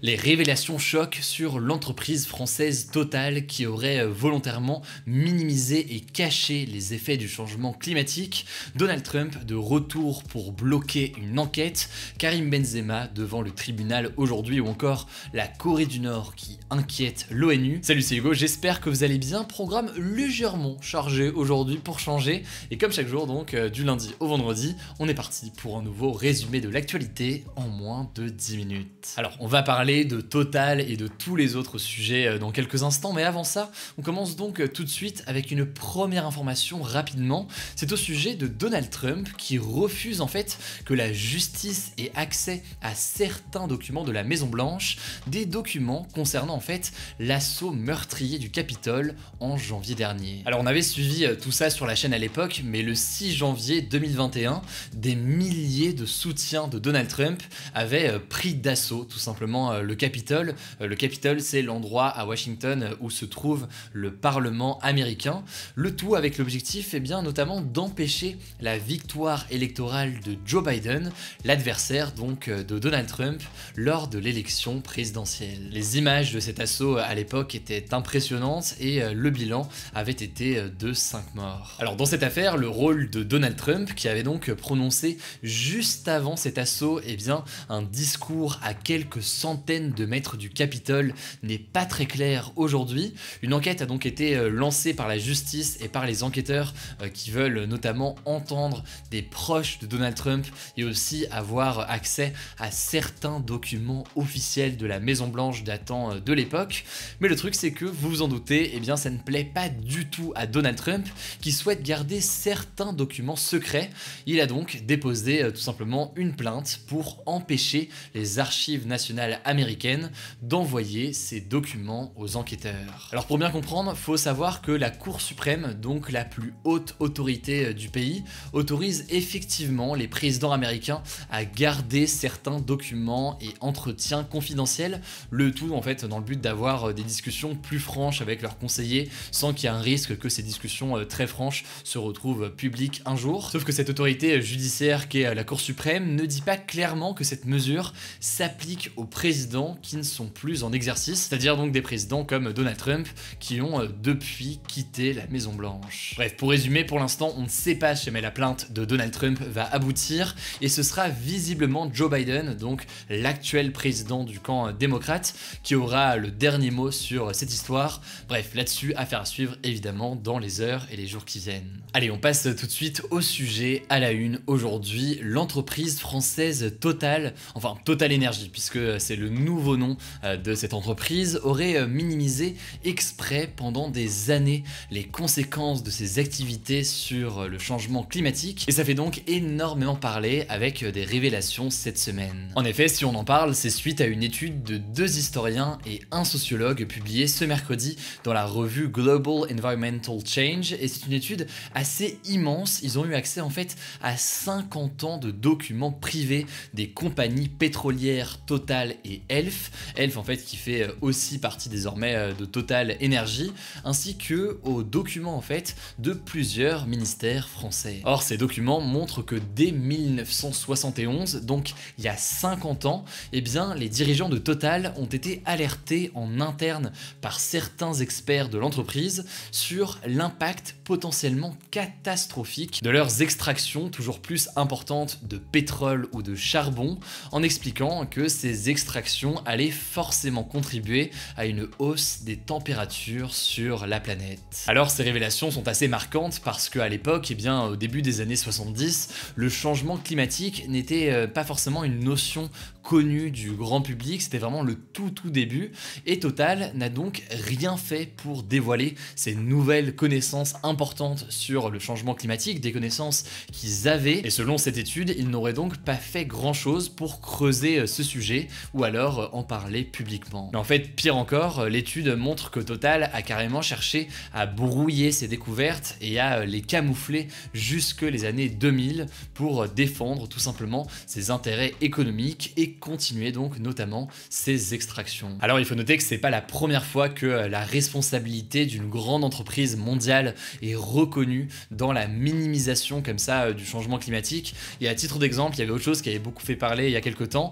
Les révélations choc sur l'entreprise française Total qui aurait volontairement minimisé et caché les effets du changement climatique, Donald Trump de retour pour bloquer une enquête, Karim Benzema devant le tribunal aujourd'hui ou encore la Corée du Nord qui inquiète l'ONU. Salut, c'est Hugo, j'espère que vous allez bien. Programme légèrement chargé aujourd'hui pour changer et comme chaque jour donc du lundi au vendredi, on est parti pour un nouveau résumé de l'actualité en moins de 10 minutes. Alors on va parler de Total et de tous les autres sujets dans quelques instants, mais avant ça, on commence donc tout de suite avec une première information rapidement. C'est au sujet de Donald Trump qui refuse en fait que la justice ait accès à certains documents de la Maison Blanche, des documents concernant en fait l'assaut meurtrier du Capitole en janvier dernier. Alors on avait suivi tout ça sur la chaîne à l'époque, mais le 6 janvier 2021, des milliers de soutiens de Donald Trump avaient pris d'assaut tout simplement le Capitole. Le Capitole, c'est l'endroit à Washington où se trouve le Parlement américain. Le tout avec l'objectif, bien notamment d'empêcher la victoire électorale de Joe Biden, l'adversaire donc de Donald Trump lors de l'élection présidentielle. Les images de cet assaut à l'époque étaient impressionnantes et le bilan avait été de 5 morts. Alors dans cette affaire, le rôle de Donald Trump, qui avait donc prononcé juste avant cet assaut, bien un discours à quelques centaines de mètres du Capitole, n'est pas très clair aujourd'hui. Une enquête a donc été lancée par la justice et par les enquêteurs qui veulent notamment entendre des proches de Donald Trump et aussi avoir accès à certains documents officiels de la Maison Blanche datant de l'époque. Mais le truc c'est que, vous vous en doutez, bien ça ne plaît pas du tout à Donald Trump qui souhaite garder certains documents secrets. Il a donc déposé tout simplement une plainte pour empêcher les archives nationales américaines d'envoyer ces documents aux enquêteurs. Alors pour bien comprendre, faut savoir que la Cour suprême, donc la plus haute autorité du pays, autorise effectivement les présidents américains à garder certains documents et entretiens confidentiels, le tout en fait dans le but d'avoir des discussions plus franches avec leurs conseillers sans qu'il y ait un risque que ces discussions très franches se retrouvent publiques un jour. Sauf que cette autorité judiciaire qui est la Cour suprême ne dit pas clairement que cette mesure s'applique aux présidents qui ne sont plus en exercice, c'est-à-dire donc des présidents comme Donald Trump qui ont depuis quitté la Maison Blanche. Bref, pour résumer, pour l'instant, on ne sait pas si jamais la plainte de Donald Trump va aboutir et ce sera visiblement Joe Biden, donc l'actuel président du camp démocrate, qui aura le dernier mot sur cette histoire. Bref, là-dessus, affaire à suivre évidemment dans les heures et les jours qui viennent. Allez, on passe tout de suite au sujet à la une. Aujourd'hui, l'entreprise française Total, enfin Total Energy, puisque c'est le nouveau nom de cette entreprise, aurait minimisé exprès pendant des années les conséquences de ses activités sur le changement climatique et ça fait donc énormément parler avec des révélations cette semaine. En effet, si on en parle, c'est suite à une étude de 2 historiens et un sociologue publiée ce mercredi dans la revue Global Environmental Change et c'est une étude assez immense. Ils ont eu accès en fait à 50 ans de documents privés des compagnies pétrolières Total et Elf en fait qui fait aussi partie désormais de Total Energy, ainsi que aux documents en fait de plusieurs ministères français. Or ces documents montrent que dès 1971, donc il y a 50 ans, bien les dirigeants de Total ont été alertés en interne par certains experts de l'entreprise sur l'impact potentiellement catastrophique de leurs extractions toujours plus importantes de pétrole ou de charbon, en expliquant que ces extractions allaient forcément contribuer à une hausse des températures sur la planète. Alors ces révélations sont assez marquantes parce qu'à l'époque, au début des années 70, le changement climatique n'était pas forcément une notion connue du grand public, c'était vraiment le tout début et Total n'a donc rien fait pour dévoiler ces nouvelles connaissances importantes sur le changement climatique, des connaissances qu'ils avaient et selon cette étude, ils n'auraient donc pas fait grand chose pour creuser ce sujet ou alors en parler publiquement. Mais en fait, pire encore, l'étude montre que Total a carrément cherché à brouiller ses découvertes et à les camoufler jusque les années 2000 pour défendre tout simplement ses intérêts économiques et et continuer donc notamment ces extractions. Alors il faut noter que c'est pas la première fois que la responsabilité d'une grande entreprise mondiale est reconnue dans la minimisation comme ça du changement climatique. Et à titre d'exemple, il y avait autre chose qui avait beaucoup fait parler il y a quelques temps.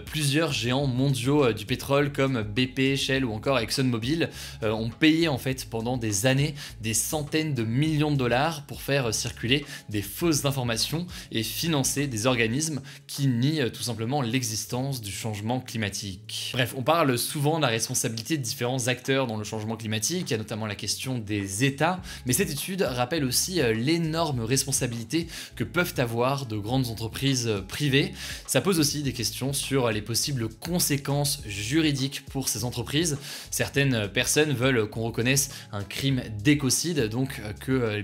Plusieurs géants mondiaux du pétrole comme BP, Shell ou encore ExxonMobil ont payé en fait pendant des années des centaines de millions de dollars pour faire circuler des fausses informations et financer des organismes qui nient tout simplement l'existence du changement climatique. Bref, on parle souvent de la responsabilité de différents acteurs dans le changement climatique, il y a notamment la question des États, mais cette étude rappelle aussi l'énorme responsabilité que peuvent avoir de grandes entreprises privées. Ça pose aussi des questions sur les possibles conséquences juridiques pour ces entreprises. Certaines personnes veulent qu'on reconnaisse un crime d'écocide, donc que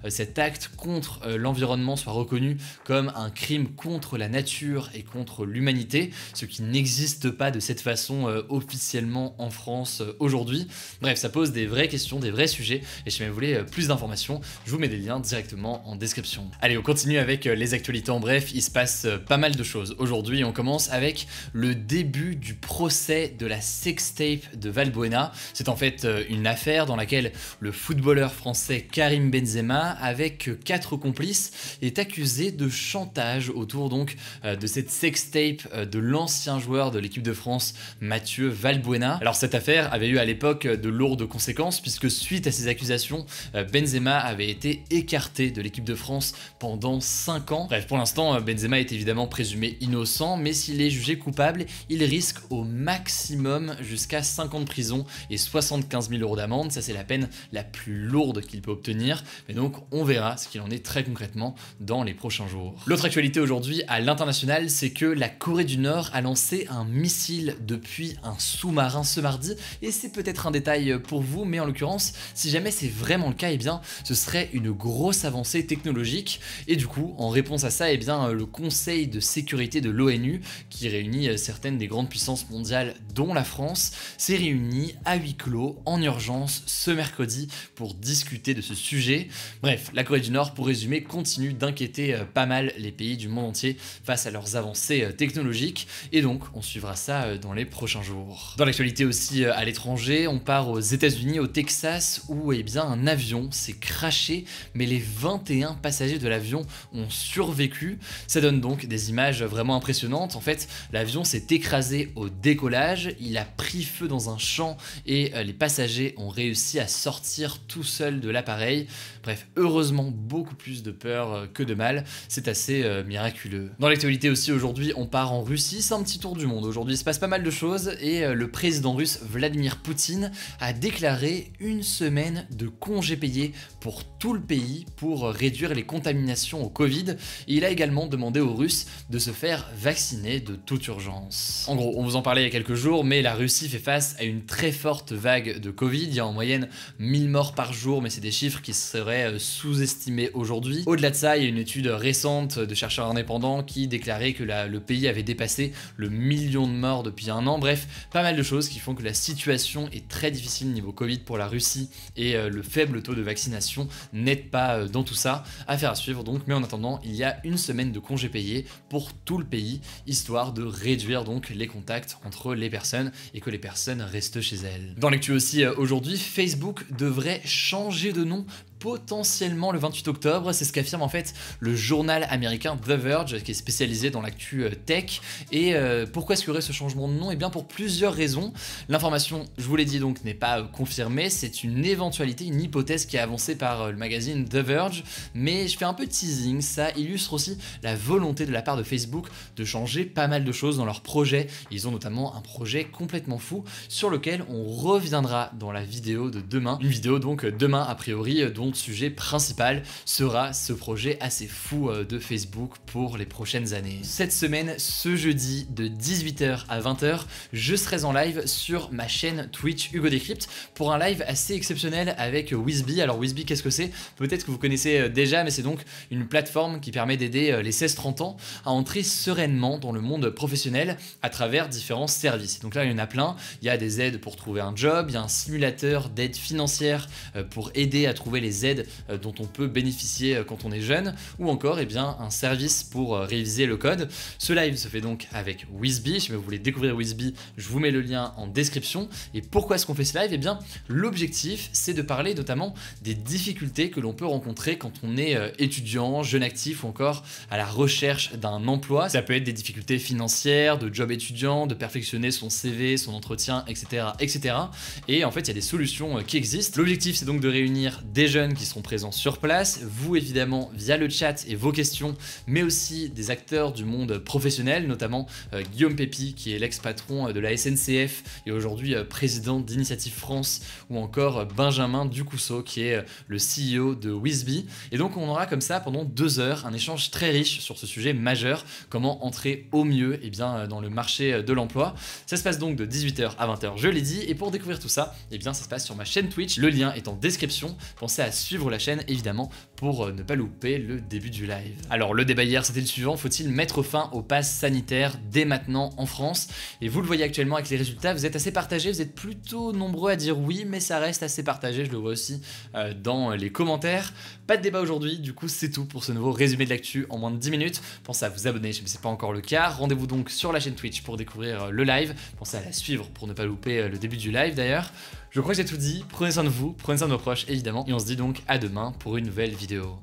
cet acte contre l'environnement soit reconnu comme un crime contre la nature et contre l'humanité, ce qui n'existe pas de cette façon officiellement en France aujourd'hui. Bref, ça pose des vraies questions, des vrais sujets, et si vous voulez plus d'informations, je vous mets des liens directement en description. Allez, on continue avec les actualités en bref, il se passe pas mal de choses. Aujourd'hui, on commence avec le début du procès de la sextape de Valbuena. C'est en fait une affaire dans laquelle le footballeur français Karim Benzema, avec 4 complices, est accusé de chantage autour donc de cette sextape de l'ancien joueur de l'équipe de France Mathieu Valbuena. Alors cette affaire avait eu à l'époque de lourdes conséquences puisque suite à ces accusations, Benzema avait été écarté de l'équipe de France pendant 5 ans. Bref, pour l'instant, Benzema est évidemment présumé innocent, mais s'il est jugé coupable, il risque au maximum jusqu'à 5 ans de prison et 75 000 € d'amende. Ça, c'est la peine la plus lourde qu'il peut obtenir. Mais donc, on verra ce qu'il en est très concrètement dans les prochains jours. L'autre actualité aujourd'hui à l'international, c'est que la Corée du Nord a lancé un missile depuis un sous-marin ce mardi. Et c'est peut-être un détail pour vous, mais en l'occurrence, si jamais c'est vraiment le cas, eh bien, ce serait une grosse avancée technologique. Et du coup, en réponse à ça, eh bien, le Conseil de sécurité de l'ONU, qui réunit certaines des grandes puissances mondiales, dont la France, s'est réuni à huis clos en urgence ce mercredi pour discuter de ce sujet. Bref, la Corée du Nord, pour résumer, continue d'inquiéter pas mal les pays du monde entier face à leurs avancées technologiques, et donc on suivra ça dans les prochains jours. Dans l'actualité aussi à l'étranger, on part aux États-Unis, au Texas, où eh bien, un avion s'est crashé, mais les 21 passagers de l'avion ont survécu. Ça donne donc des images vraiment impressionnantes. En fait, l'avion s'est écrasé au décollage, il a pris feu dans un champ et les passagers ont réussi à sortir tout seuls de l'appareil. Bref, heureusement, beaucoup plus de peur que de mal. C'est assez miraculeux. Dans l'actualité aussi aujourd'hui, on part en Russie. C'est un petit tour du monde. Aujourd'hui, il se passe pas mal de choses et le président russe Vladimir Poutine a déclaré une semaine de congés payés pour tout le pays pour réduire les contaminations au Covid. Et il a également demandé aux Russes de se faire vacciner de toute urgence. En gros, on vous en parlait il y a quelques jours, mais la Russie fait face à une très forte vague de Covid. Il y a en moyenne 1000 morts par jour, mais c'est des chiffres qui seraient sous-estimés aujourd'hui. Au-delà de ça, il y a une étude récente de chercheurs indépendants qui déclarait que le pays avait dépassé le million de morts depuis un an. Bref, pas mal de choses qui font que la situation est très difficile niveau Covid pour la Russie et le faible taux de vaccination n'aide pas dans tout ça. Affaire à suivre donc, mais en attendant, il y a une semaine de congés payés pour tout le pays, histoire de réduire donc les contacts entre les personnes et que les personnes restent chez elles. Dans l'actu aussi aujourd'hui, Facebook devrait changer de nom potentiellement le 28 octobre, c'est ce qu'affirme en fait le journal américain The Verge qui est spécialisé dans l'actu tech. Et pourquoi est-ce qu'il y aurait ce changement de nom? Et bien pour plusieurs raisons. L'information, je vous l'ai dit donc, n'est pas confirmée, c'est une éventualité, une hypothèse qui est avancée par le magazine The Verge, mais je fais un peu de teasing, ça illustre aussi la volonté de la part de Facebook de changer pas mal de choses dans leur projet. Ils ont notamment un projet complètement fou sur lequel on reviendra dans la vidéo de demain, une vidéo donc demain a priori dont le sujet principal sera ce projet assez fou de Facebook pour les prochaines années. Cette semaine, ce jeudi de 18h à 20h, je serai en live sur ma chaîne Twitch Hugo Décrypte pour un live assez exceptionnel avec Wizby. Alors Wizby, qu'est-ce que c'est? Peut-être que vous connaissez déjà, mais c'est donc une plateforme qui permet d'aider les 16-30 ans à entrer sereinement dans le monde professionnel à travers différents services. Donc là, il y en a plein. Il y a des aides pour trouver un job, il y a un simulateur d'aide financière pour aider à trouver les les aides dont on peut bénéficier quand on est jeune, ou encore eh bien, un service pour réviser le code. Ce live se fait donc avec Wizbee. Si vous voulez découvrir Wizbee, je vous mets le lien en description. Et pourquoi est-ce qu'on fait ce live? Eh bien, l'objectif, c'est de parler notamment des difficultés que l'on peut rencontrer quand on est étudiant, jeune actif ou encore à la recherche d'un emploi. Ça peut être des difficultés financières, de job étudiant, de perfectionner son CV, son entretien, etc. etc. Et en fait, il y a des solutions qui existent. L'objectif, c'est donc de réunir des jeunes qui seront présents sur place, vous évidemment via le chat et vos questions, mais aussi des acteurs du monde professionnel, notamment Guillaume Pépi, qui est l'ex-patron de la SNCF et aujourd'hui président d'Initiative France, ou encore Benjamin Ducousseau, qui est le CEO de Wizbee. Et donc on aura comme ça pendant 2 heures un échange très riche sur ce sujet majeur, comment entrer au mieux eh bien, dans le marché de l'emploi. Ça se passe donc de 18h à 20h, je l'ai dit, et pour découvrir tout ça, eh bien, ça se passe sur ma chaîne Twitch, le lien est en description. Pensez à suivre la chaîne évidemment pour ne pas louper le début du live. Alors le débat hier c'était le suivant, faut-il mettre fin au pass sanitaire dès maintenant en France? Et vous le voyez actuellement avec les résultats, vous êtes assez partagés, vous êtes plutôt nombreux à dire oui, mais ça reste assez partagé, je le vois aussi dans les commentaires. Pas de débat aujourd'hui, du coup c'est tout pour ce nouveau résumé de l'actu en moins de 10 minutes. Pensez à vous abonner si ce n'est pas encore le cas, rendez-vous donc sur la chaîne Twitch pour découvrir le live, pensez à la suivre pour ne pas louper le début du live d'ailleurs. Je crois que j'ai tout dit, prenez soin de vous, prenez soin de vos proches évidemment, et on se dit donc à demain pour une nouvelle vidéo.